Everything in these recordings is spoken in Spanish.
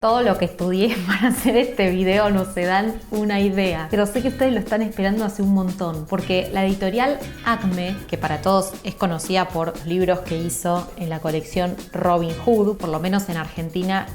Todo lo que estudié para hacer este video no se dan una idea, pero sé que ustedes lo están esperando hace un montón, porque la editorial Acme, que para todos es conocida por los libros que hizo en la colección Robin Hood, por lo menos en Argentina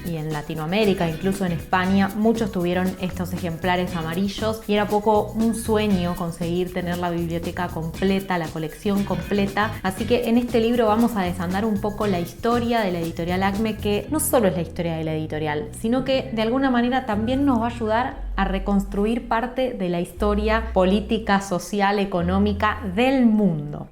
y en Latinoamérica, incluso en España, muchos tuvieron estos ejemplares amarillos y era poco un sueño conseguir tener la biblioteca completa, la colección completa. Así que en este libro vamos a desandar un poco la historia de la editorial Acme, que no solo es la historia de la editorial, sino que de alguna manera también nos va a ayudar a reconstruir parte de la historia política, social, económica del mundo.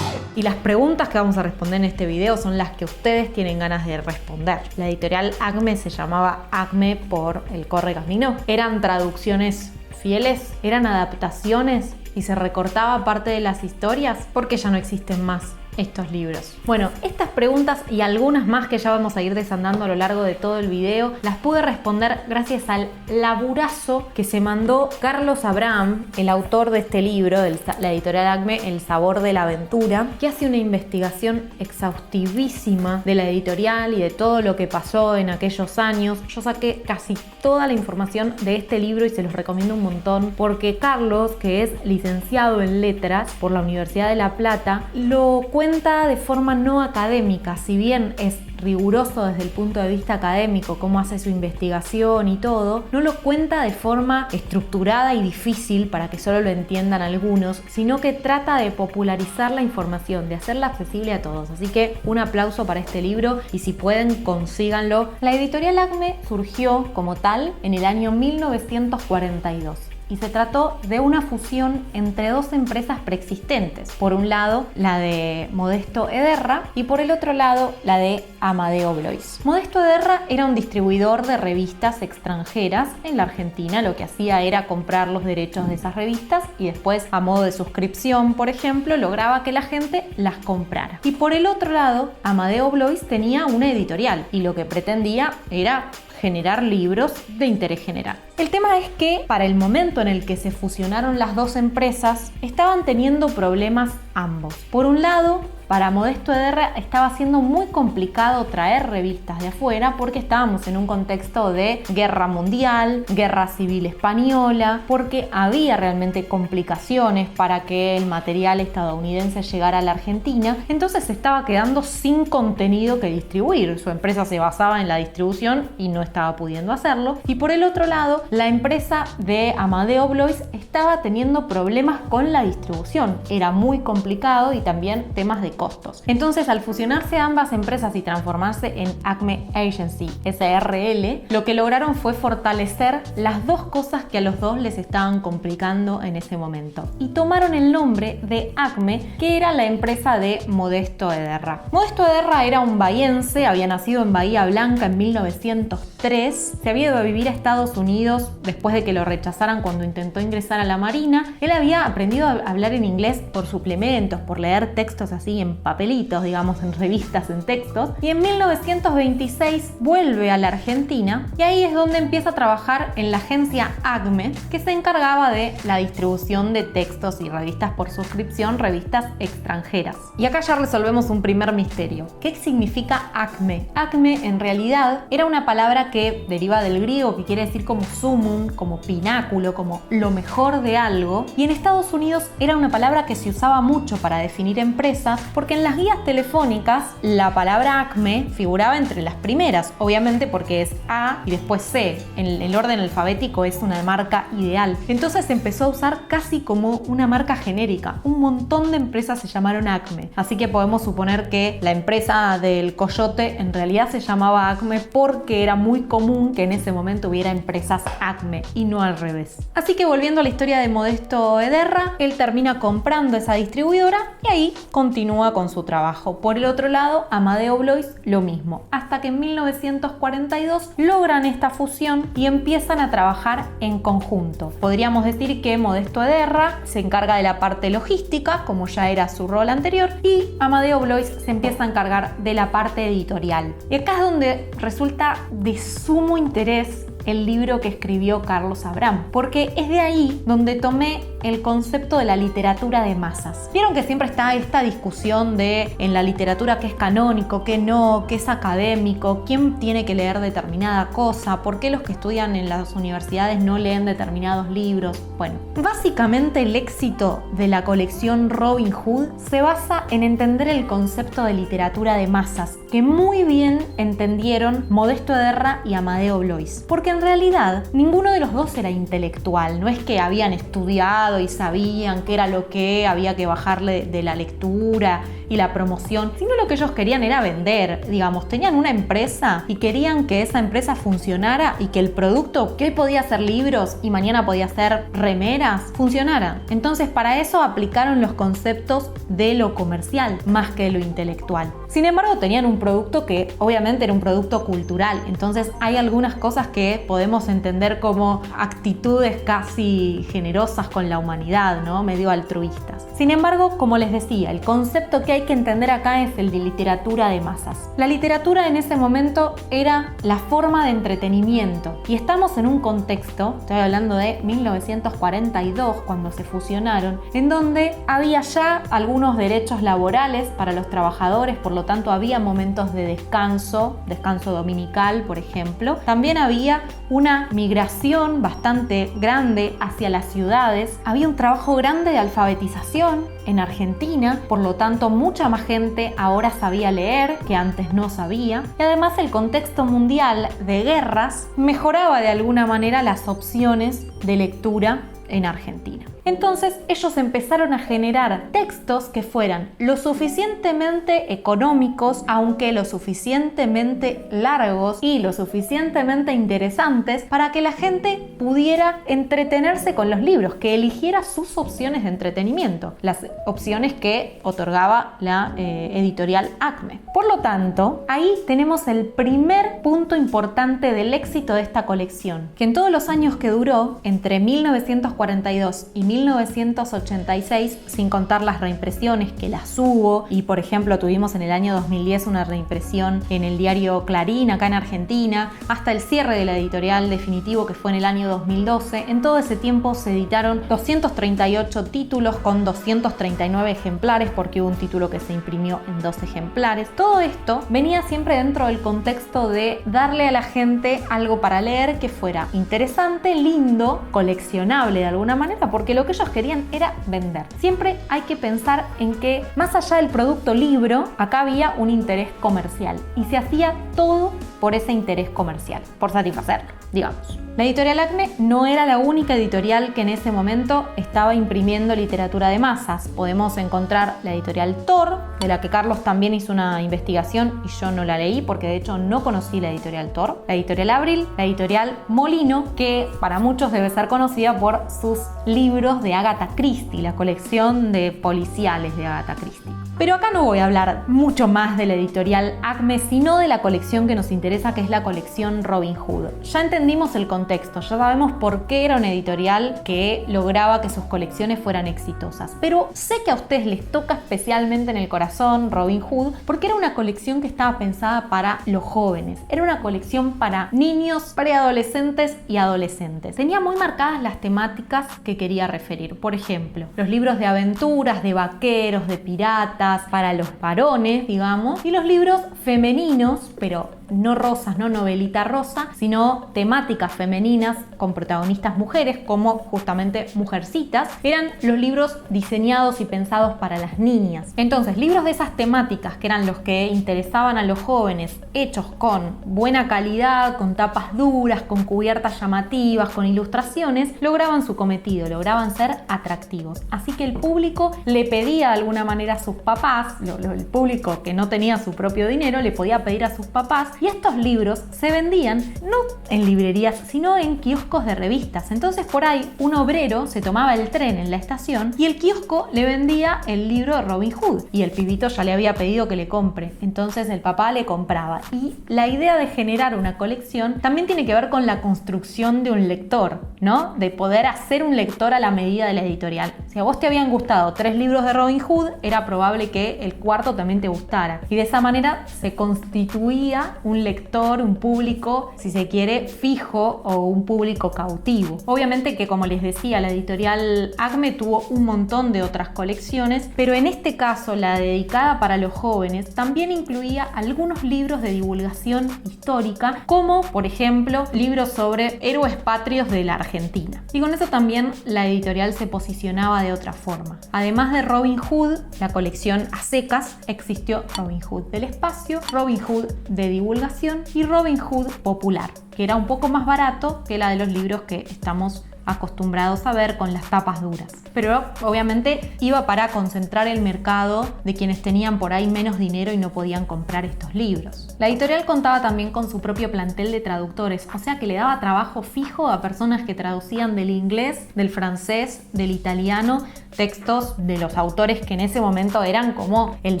Y las preguntas que vamos a responder en este video son las que ustedes tienen ganas de responder. La editorial Acme se llamaba Acme por el Corre Camino. ¿Eran traducciones fieles? ¿Eran adaptaciones? ¿Y se recortaba parte de las historias? ¿Por qué ya no existen más estos libros? Bueno, estas preguntas y algunas más que ya vamos a ir desandando a lo largo de todo el video, las pude responder gracias al laburazo que se mandó Carlos Abraham, el autor de este libro, de la editorial Acme, El sabor de la aventura, que hace una investigación exhaustivísima de la editorial y de todo lo que pasó en aquellos años. Yo saqué casi toda la información de este libro y se los recomiendo un montón, porque Carlos, que es licenciado en letras por la Universidad de La Plata, lo cuenta de forma no académica. Si bien es riguroso desde el punto de vista académico, cómo hace su investigación y todo, no lo cuenta de forma estructurada y difícil para que solo lo entiendan algunos, sino que trata de popularizar la información, de hacerla accesible a todos. Así que un aplauso para este libro y si pueden, consíganlo. La editorial Acme surgió como tal en el año 1942. Y se trató de una fusión entre dos empresas preexistentes. Por un lado, la de Modesto Ederra y por el otro lado, la de Amadeo Blois. Modesto Ederra era un distribuidor de revistas extranjeras en la Argentina. Lo que hacía era comprar los derechos de esas revistas y después, a modo de suscripción, por ejemplo, lograba que la gente las comprara. Y por el otro lado, Amadeo Blois tenía una editorial y lo que pretendía era generar libros de interés general. El tema es que para el momento en el que se fusionaron las dos empresas, estaban teniendo problemas ambos. Por un lado, para Modesto Ederra estaba siendo muy complicado traer revistas de afuera porque estábamos en un contexto de guerra mundial, guerra civil española, porque había realmente complicaciones para que el material estadounidense llegara a la Argentina. Entonces se estaba quedando sin contenido que distribuir. Su empresa se basaba en la distribución y no estaba pudiendo hacerlo. Y por el otro lado, la empresa de Amadeo Blois estaba teniendo problemas con la distribución. Era muy complicado y también temas de costos. Entonces, al fusionarse ambas empresas y transformarse en Acme Agency SRL, lo que lograron fue fortalecer las dos cosas que a los dos les estaban complicando en ese momento. Y tomaron el nombre de Acme, que era la empresa de Modesto Ederra. Modesto Ederra era un bahiense, había nacido en Bahía Blanca en 1903, se había ido a vivir a Estados Unidos después de que lo rechazaran cuando intentó ingresar a la Marina. Él había aprendido a hablar en inglés por suplementos, por leer textos así en papelitos, digamos, en revistas, en textos, y en 1926 vuelve a la Argentina y ahí es donde empieza a trabajar en la agencia Acme, que se encargaba de la distribución de textos y revistas por suscripción, revistas extranjeras. Y acá ya resolvemos un primer misterio. ¿Qué significa Acme? Acme en realidad era una palabra que deriva del griego, que quiere decir como sumum, como pináculo, como lo mejor de algo, y en Estados Unidos era una palabra que se usaba mucho para definir empresas, porque en las guías telefónicas la palabra Acme figuraba entre las primeras, obviamente porque es A y después C. En el orden alfabético es una marca ideal. Entonces se empezó a usar casi como una marca genérica. Un montón de empresas se llamaron Acme. Así que podemos suponer que la empresa del Coyote en realidad se llamaba Acme porque era muy común que en ese momento hubiera empresas Acme y no al revés. Así que volviendo a la historia de Modesto Ederra, él termina comprando esa distribuidora y ahí continúa con su trabajo. Por el otro lado, Amadeo Blois lo mismo, hasta que en 1942 logran esta fusión y empiezan a trabajar en conjunto. Podríamos decir que Modesto Ederra se encarga de la parte logística, como ya era su rol anterior, y Amadeo Blois se empieza a encargar de la parte editorial. Y acá es donde resulta de sumo interés el libro que escribió Carlos Abraham, porque es de ahí donde tomé el concepto de la literatura de masas. Vieron que siempre está esta discusión de en la literatura qué es canónico, qué no, qué es académico, quién tiene que leer determinada cosa, por qué los que estudian en las universidades no leen determinados libros. Bueno, básicamente el éxito de la colección Robin Hood se basa en entender el concepto de literatura de masas, que muy bien entendieron Modesto Ederra y Amadeo Blois. Porque en realidad ninguno de los dos era intelectual, no es que habían estudiado y sabían qué era lo que había que bajarle de la lectura y la promoción, sino lo que ellos querían era vender. Digamos, tenían una empresa y querían que esa empresa funcionara y que el producto que hoy podía hacer libros y mañana podía hacer remeras funcionara. Entonces para eso aplicaron los conceptos de lo comercial más que de lo intelectual. Sin embargo, tenían un producto que obviamente era un producto cultural, entonces hay algunas cosas que podemos entender como actitudes casi generosas con la humanidad, ¿no? Medio altruistas. Sin embargo, como les decía, el concepto que hay que entender acá es el de literatura de masas. La literatura en ese momento era la forma de entretenimiento y estamos en un contexto, estoy hablando de 1942 cuando se fusionaron, en donde había ya algunos derechos laborales para los trabajadores, por lo tanto había momentos de descanso dominical, por ejemplo. También había una migración bastante grande hacia las ciudades, había un trabajo grande de alfabetización en Argentina, por lo tanto mucha más gente ahora sabía leer que antes no sabía, y además el contexto mundial de guerras mejoraba de alguna manera las opciones de lectura en Argentina. Entonces ellos empezaron a generar textos que fueran lo suficientemente económicos, aunque lo suficientemente largos y lo suficientemente interesantes para que la gente pudiera entretenerse con los libros, que eligiera sus opciones de entretenimiento, las opciones que otorgaba la editorial Acme. Por lo tanto, ahí tenemos el primer punto importante del éxito de esta colección, que en todos los años que duró, entre 1942 y 1986, sin contar las reimpresiones que las hubo, y por ejemplo tuvimos en el año 2010 una reimpresión en el diario Clarín acá en Argentina, hasta el cierre de la editorial definitivo que fue en el año 2012. En todo ese tiempo se editaron 238 títulos con 239 ejemplares, porque hubo un título que se imprimió en 2 ejemplares. Todo esto venía siempre dentro del contexto de darle a la gente algo para leer que fuera interesante, lindo, coleccionable de alguna manera, porque lo que ellos querían era vender. Siempre hay que pensar en que más allá del producto libro, acá había un interés comercial y se hacía todo por ese interés comercial, por satisfacerlo, digamos. La editorial Acme no era la única editorial que en ese momento estaba imprimiendo literatura de masas. Podemos encontrar la editorial Tor, de la que Carlos también hizo una investigación y yo no la leí porque de hecho no conocí la editorial Tor, la editorial Abril, la editorial Molino, que para muchos debe ser conocida por sus libros de Agatha Christie, la colección de policiales de Agatha Christie. Pero acá no voy a hablar mucho más de la editorial Acme, sino de la colección que nos interesa, que es la colección Robin Hood. Ya entendimos el contexto, ya sabemos por qué era una editorial que lograba que sus colecciones fueran exitosas. Pero sé que a ustedes les toca especialmente en el corazón Robin Hood, porque era una colección que estaba pensada para los jóvenes. Era una colección para niños, preadolescentes y adolescentes. Tenía muy marcadas las temáticas que quería referir. Por ejemplo, los libros de aventuras, de vaqueros, de piratas, para los varones, digamos, y los libros femeninos, pero no rosas, no novelita rosa, sino temáticas femeninas con protagonistas mujeres, como justamente Mujercitas. Eran los libros diseñados y pensados para las niñas. Entonces, libros de esas temáticas, que eran los que interesaban a los jóvenes, hechos con buena calidad, con tapas duras, con cubiertas llamativas, con ilustraciones, lograban su cometido, lograban ser atractivos. Así que el público le pedía de alguna manera a sus papás, el público que no tenía su propio dinero, le podía pedir a sus papás, y estos libros se vendían no en librerías, sino en kioscos de revistas. Entonces por ahí un obrero se tomaba el tren en la estación y el kiosco le vendía el libro de Robin Hood y el pibito ya le había pedido que le compre. Entonces el papá le compraba. Y la idea de generar una colección también tiene que ver con la construcción de un lector, ¿no? De poder hacer un lector a la medida de la editorial. Si a vos te habían gustado 3 libros de Robin Hood, era probable que el cuarto también te gustara. Y de esa manera se constituía un lector, un público, si se quiere, fijo o un público cautivo. Obviamente que, como les decía, la editorial Acme tuvo un montón de otras colecciones, pero en este caso, la dedicada para los jóvenes también incluía algunos libros de divulgación histórica, como por ejemplo libros sobre héroes patrios de la Argentina. Y con eso también la editorial se posicionaba de otra forma. Además de Robin Hood, la colección a secas, existió Robin Hood del espacio, Robin Hood de divulgación y Robin Hood popular, que era un poco más barato que la de los libros que estamos acostumbrados a ver con las tapas duras. Pero obviamente iba para concentrar el mercado de quienes tenían por ahí menos dinero y no podían comprar estos libros. La editorial contaba también con su propio plantel de traductores, o sea que le daba trabajo fijo a personas que traducían del inglés, del francés, del italiano, textos de los autores que en ese momento eran como el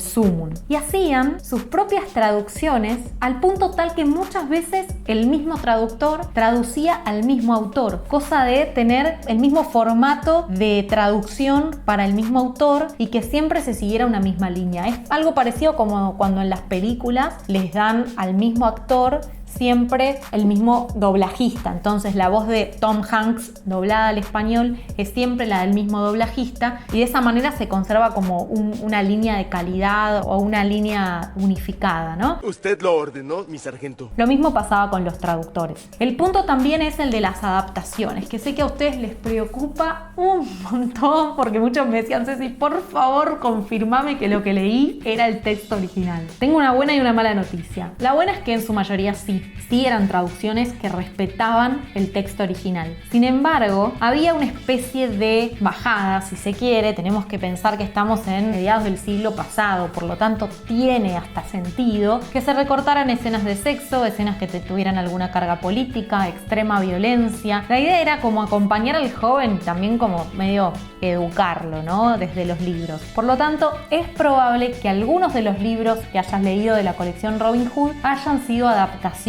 sumum. Y hacían sus propias traducciones al punto tal que muchas veces el mismo traductor traducía al mismo autor, cosa de tener el mismo formato de traducción para el mismo autor y que siempre se siguiera una misma línea. Es algo parecido como cuando en las películas les dan al mismo actor siempre el mismo doblajista. Entonces la voz de Tom Hanks doblada al español es siempre la del mismo doblajista y de esa manera se conserva como una línea de calidad o una línea unificada, ¿no? Usted lo ordenó, mi sargento. Lo mismo pasaba con los traductores. El punto también es el de las adaptaciones, que sé que a ustedes les preocupa un montón porque muchos me decían: Ceci, por favor, confirmame que lo que leí era el texto original. Tengo una buena y una mala noticia. La buena es que en su mayoría sí eran traducciones que respetaban el texto original. Sin embargo, había una especie de bajada, si se quiere. Tenemos que pensar que estamos en mediados del siglo pasado, por lo tanto tiene hasta sentido que se recortaran escenas de sexo, escenas que tuvieran alguna carga política, extrema violencia. La idea era como acompañar al joven y también como medio educarlo, ¿no? Desde los libros. Por lo tanto, es probable que algunos de los libros que hayas leído de la colección Robin Hood hayan sido adaptaciones.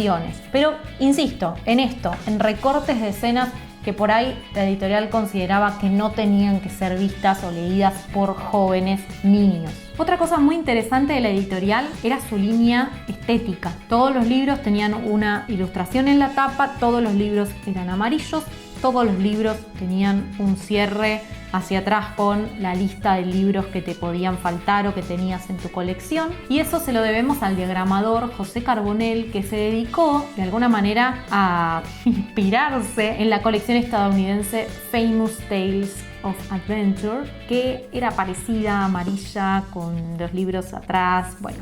Pero insisto en esto, en recortes de escenas que por ahí la editorial consideraba que no tenían que ser vistas o leídas por jóvenes niños. Otra cosa muy interesante de la editorial era su línea estética. Todos los libros tenían una ilustración en la tapa, todos los libros eran amarillos, todos los libros tenían un cierre hacia atrás con la lista de libros que te podían faltar o que tenías en tu colección. Y eso se lo debemos al diagramador José Carbonell, que se dedicó de alguna manera a inspirarse en la colección estadounidense Famous Tales of Adventure, que era parecida, amarilla, con los libros atrás. Bueno,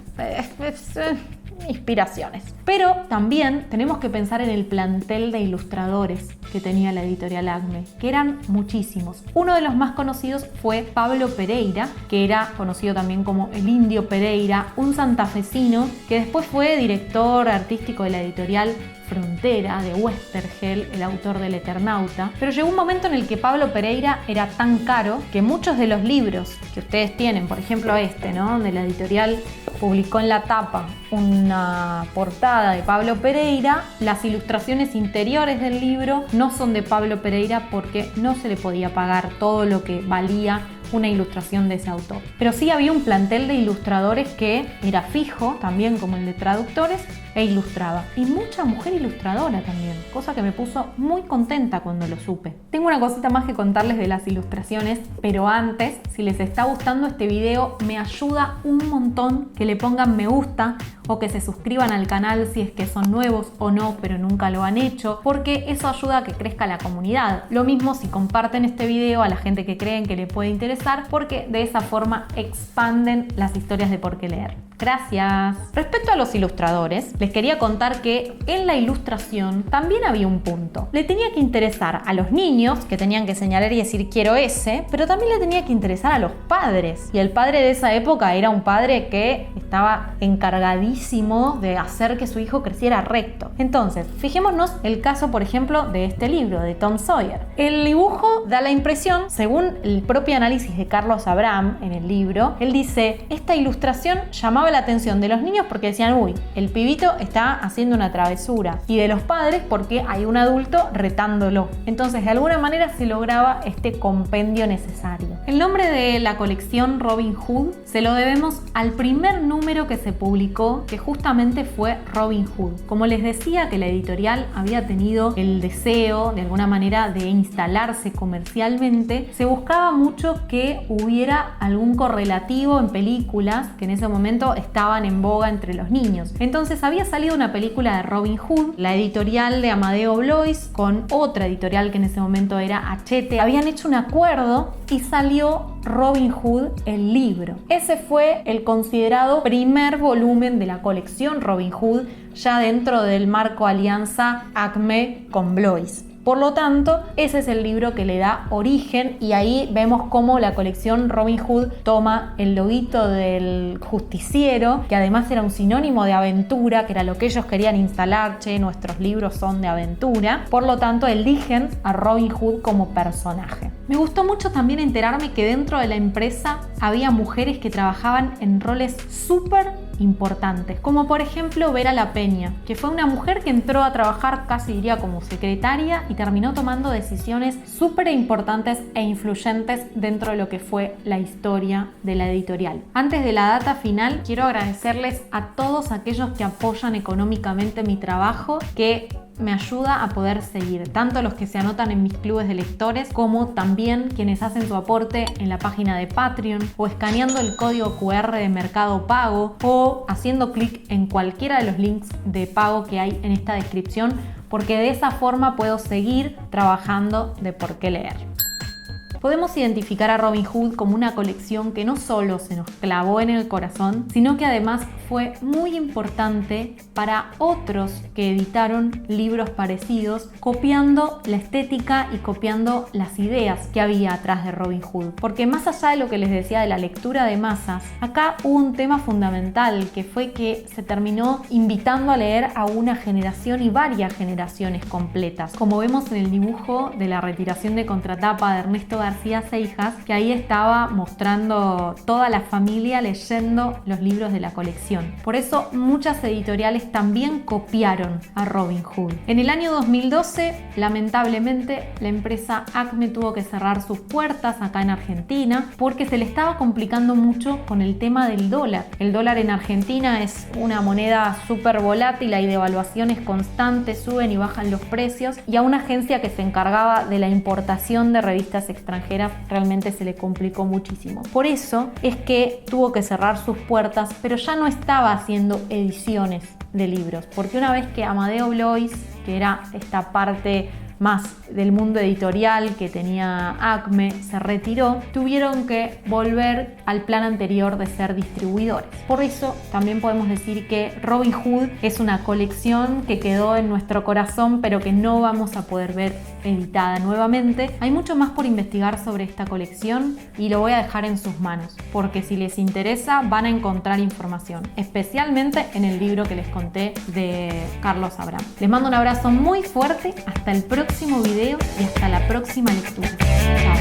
inspiraciones. Pero también tenemos que pensar en el plantel de ilustradores que tenía la editorial Acme, que eran muchísimos. Uno de los más conocidos fue Pablo Pereira, que era conocido también como el Indio Pereira, un santafesino que después fue director artístico de la editorial Frontera de Westergel, el autor del Eternauta. Pero llegó un momento en el que Pablo Pereira era tan caro que muchos de los libros que ustedes tienen, por ejemplo este, ¿no?, donde la editorial publicó en la tapa una portada de Pablo Pereira, las ilustraciones interiores del libro no son de Pablo Pereira porque no se le podía pagar todo lo que valía una ilustración de ese autor. Pero sí había un plantel de ilustradores que era fijo, también como el de traductores, e ilustraba. Y mucha mujer ilustradora también, cosa que me puso muy contenta cuando lo supe. Tengo una cosita más que contarles de las ilustraciones, pero antes, si les está gustando este video, me ayuda un montón que le pongan me gusta o que se suscriban al canal si es que son nuevos o no, pero nunca lo han hecho, porque eso ayuda a que crezca la comunidad. Lo mismo si comparten este video a la gente que creen que le puede interesar, porque de esa forma expanden las historias de por qué leer. Gracias. Respecto a los ilustradores, les quería contar que en la ilustración también había un punto. Le tenía que interesar a los niños, que tenían que señalar y decir quiero ese, pero también le tenía que interesar a los padres. Y el padre de esa época era un padre que estaba encargadísimo clarísimo de hacer que su hijo creciera recto. Entonces, fijémonos el caso, por ejemplo, de este libro, de Tom Sawyer. El dibujo da la impresión, según el propio análisis de Carlos Abraham en el libro, él dice, esta ilustración llamaba la atención de los niños porque decían, uy, el pibito está haciendo una travesura, y de los padres porque hay un adulto retándolo. Entonces, de alguna manera se lograba este compendio necesario. El nombre de la colección Robin Hood se lo debemos al primer número que se publicó, que justamente fue Robin Hood. Como les decía que la editorial había tenido el deseo, de alguna manera, de instalarse comercialmente, se buscaba mucho que hubiera algún correlativo en películas que en ese momento estaban en boga entre los niños. Entonces había salido una película de Robin Hood, la editorial de Amadeo Blois con otra editorial que en ese momento era Hachette, habían hecho un acuerdo y salió Robin Hood, el libro. Ese fue el considerado primer volumen de la colección Robin Hood, ya dentro del marco alianza Acme con Blois. Por lo tanto, ese es el libro que le da origen, y ahí vemos cómo la colección Robin Hood toma el loguito del justiciero, que además era un sinónimo de aventura, que era lo que ellos querían instalar, che, nuestros libros son de aventura. Por lo tanto, eligen a Robin Hood como personaje. Me gustó mucho también enterarme que dentro de la empresa había mujeres que trabajaban en roles súper importantes, como por ejemplo Vera La Peña, que fue una mujer que entró a trabajar casi diría como secretaria y terminó tomando decisiones súper importantes e influyentes dentro de lo que fue la historia de la editorial. Antes de la data final, quiero agradecerles a todos aquellos que apoyan económicamente mi trabajo, que me ayuda a poder seguir, tanto los que se anotan en mis clubes de lectores como también quienes hacen su aporte en la página de Patreon, o escaneando el código QR de Mercado Pago, o haciendo clic en cualquiera de los links de pago que hay en esta descripción, porque de esa forma puedo seguir trabajando de Por qué leer. Podemos identificar a Robin Hood como una colección que no solo se nos clavó en el corazón, sino que además fue muy importante para otros que editaron libros parecidos, copiando la estética y copiando las ideas que había atrás de Robin Hood. Porque más allá de lo que les decía de la lectura de masas, acá hubo un tema fundamental, que fue que se terminó invitando a leer a una generación y varias generaciones completas, como vemos en el dibujo de la retiración de contratapa de Ernesto García Seijas, que ahí estaba mostrando toda la familia leyendo los libros de la colección. Por eso muchas editoriales también copiaron a Robin Hood. En el año 2012, lamentablemente, la empresa Acme tuvo que cerrar sus puertas acá en Argentina porque se le estaba complicando mucho con el tema del dólar. El dólar en Argentina es una moneda súper volátil, hay devaluaciones constantes, suben y bajan los precios, y a una agencia que se encargaba de la importación de revistas extranjeras realmente se le complicó muchísimo. Por eso es que tuvo que cerrar sus puertas, pero ya no estaba haciendo ediciones de libros, porque una vez que Amadeo Blois, que era esta parte más del mundo editorial que tenía Acme, se retiró, tuvieron que volver al plan anterior de ser distribuidores. Por eso también podemos decir que Robin Hood es una colección que quedó en nuestro corazón, pero que no vamos a poder ver editada nuevamente. Hay mucho más por investigar sobre esta colección y lo voy a dejar en sus manos, porque si les interesa van a encontrar información, especialmente en el libro que les conté de Carlos Abraham. Les mando un abrazo muy fuerte, hasta el próximo video y hasta la próxima lectura. Chao.